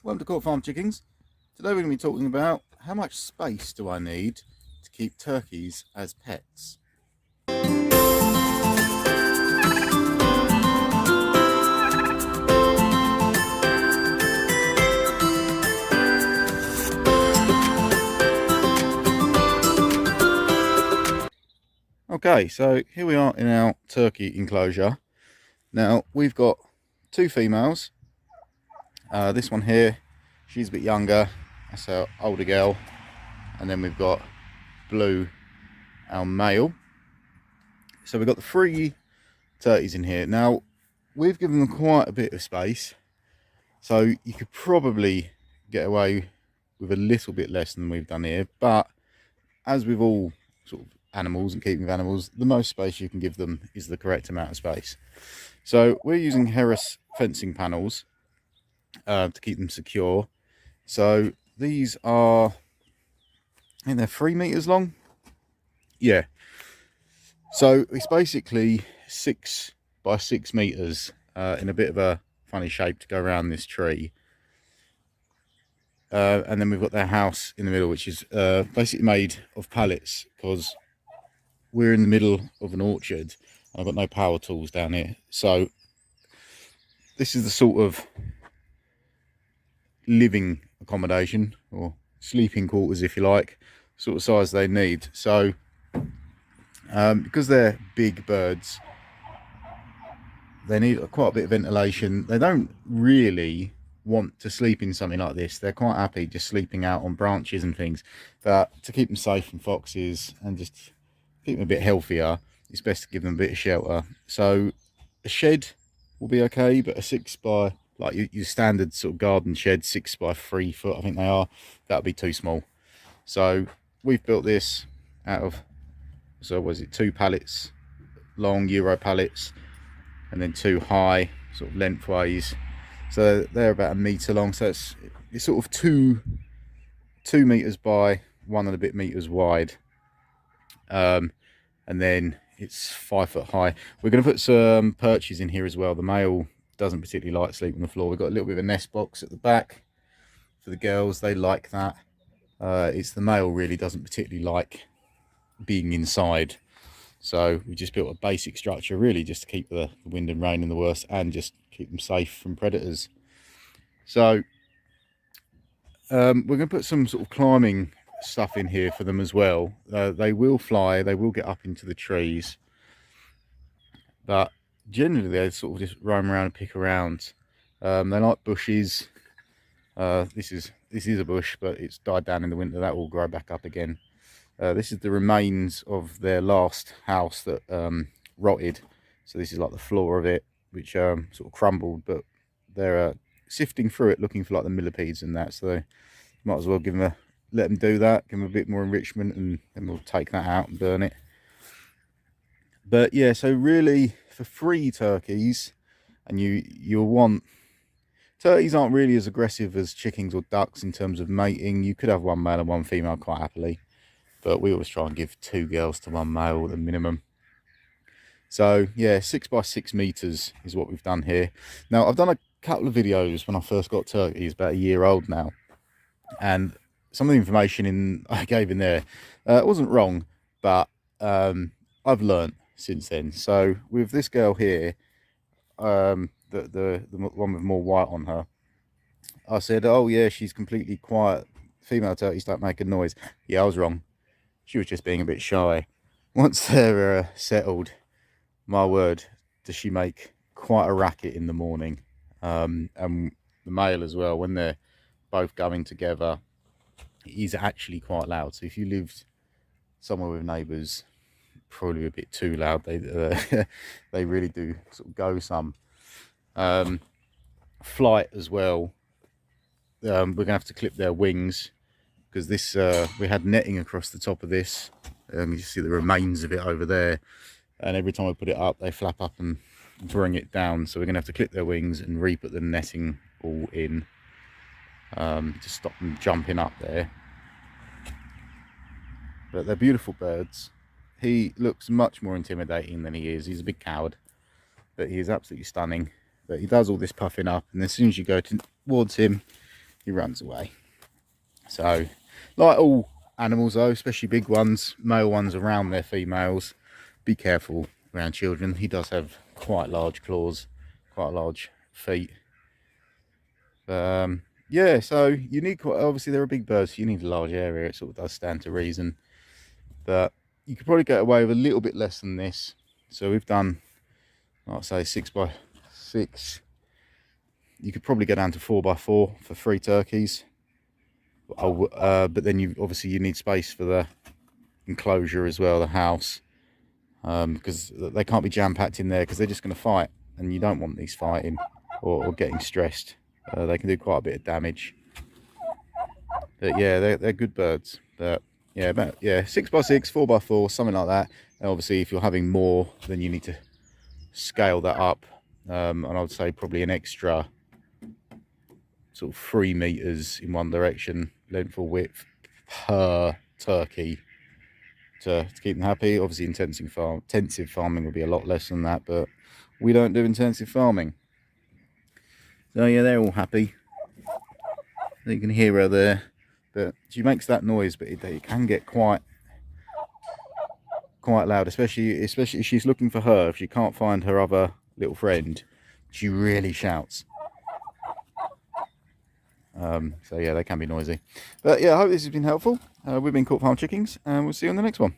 Welcome to Court Farm Chickens. Today we're going to be talking about how much space do I need to keep turkeys as pets. Okay, so here we are in our turkey enclosure. Now we've got two females. This one here, she's a bit younger, that's our older girl, and then we've got Blue, our male. So we've got the three turkeys in here. Now we've given them quite a bit of space, so you could probably get away with a little bit less than we've done here, but as with all sort of animals and keeping of animals, the most space you can give them is the correct amount of space. So we're using Harris fencing panels to keep them secure. So these are, I think they're 3 meters long. Yeah. So it's basically 6 by 6 meters in a bit of a funny shape to go around this tree. And then we've got their house in the middle, which is basically made of pallets because we're in the middle of an orchard. I've got no power tools down here. So this is the sort of living accommodation or sleeping quarters, if you like, sort of size they need. So because they're big birds, they need quite a bit of ventilation. They don't really want to sleep in something like this. They're quite happy just sleeping out on branches and things. But to keep them safe from foxes and just keep them a bit healthier, it's best to give them a bit of shelter. So a shed will be okay, but a 6 by, like your standard sort of garden shed, 6 by 3 foot, I think they are, that would be too small. So we've built this out of, so was it 2 pallets long, Euro pallets, and then 2 high, sort of lengthways. So they're about 1 meter long. So it's sort of 2 meters by 1 and a bit meters wide. And then it's 5 foot high. We're going to put some perches in here as well. The male doesn't particularly like sleeping on the floor. We've got a little bit of a nest box at the back for the girls. They like that. It's the male really doesn't particularly like being inside. So we just built a basic structure really just to keep the wind and rain and the worst, and just keep them safe from predators. So we're going to put some sort of climbing stuff in here for them as well. They will fly, they will get up into the trees, but generally they sort of just roam around and pick around. They like bushes. This is a bush, but it's died down in the winter. That will grow back up again. This is the remains of their last house that rotted. So this is like the floor of it, which sort of crumbled, but they're sifting through it looking for like the millipedes and that. So they might as well let them do that, give them a bit more enrichment, and then we'll take that out and burn it. But yeah, so really for 3 turkeys, and you'll want, turkeys aren't really as aggressive as chickens or ducks in terms of mating. You could have 1 male and 1 female quite happily, but we always try and give 2 girls to 1 male at the minimum. So yeah, 6 by 6 meters is what we've done here. Now I've done a couple of videos when I first got turkeys, about 1 year old now, and some of the information I gave in there wasn't wrong, but I've learned since then. So with this girl here, the one with more white on her, I said, oh yeah, she's completely quiet, female turkeys don't make a noise. Yeah, I was wrong. She was just being a bit shy. Once they're settled, my word, does she make quite a racket in the morning. And the male as well, when they're both going together, he's actually quite loud. So if you lived somewhere with neighbours, probably a bit too loud. They really do sort of go some. Flight as well. We're gonna have to clip their wings, because this we had netting across the top of this. You see the remains of it over there, and every time we put it up, they flap up and bring it down. So we're gonna have to clip their wings and re-put the netting all in, to stop them jumping up there. But they're beautiful birds. He looks much more intimidating than he is. He's a big coward, but he is absolutely stunning. But he does all this puffing up, and as soon as you go towards him, he runs away. So, like all animals though, especially big ones, male ones around their females, be careful around children. He does have quite large claws, quite large feet. Yeah, so you need quite, obviously they're a big bird, so you need a large area. It sort of does stand to reason, but you could probably get away with a little bit less than this. So we've done, like I say, 6 by 6. You could probably go down to 4 by 4 for 3 turkeys. But then you need space for the enclosure as well, the house, because they can't be jam-packed in there because they're just going to fight, and you don't want these fighting or getting stressed. They can do quite a bit of damage. But yeah, they're good birds. But yeah, 6 by 6, 4 by 4, something like that. And obviously, if you're having more, then you need to scale that up. And I would say probably an extra sort of 3 meters in one direction, length or width per turkey to keep them happy. Obviously, intensive farming will be a lot less than that, but we don't do intensive farming. So yeah, they're all happy. You can hear her there, but she makes that noise, but it can get quite loud, especially if she's looking for her. If she can't find her other little friend, she really shouts. So yeah, they can be noisy. But yeah, I hope this has been helpful. We've been Court Farm Chickens, and we'll see you on the next one.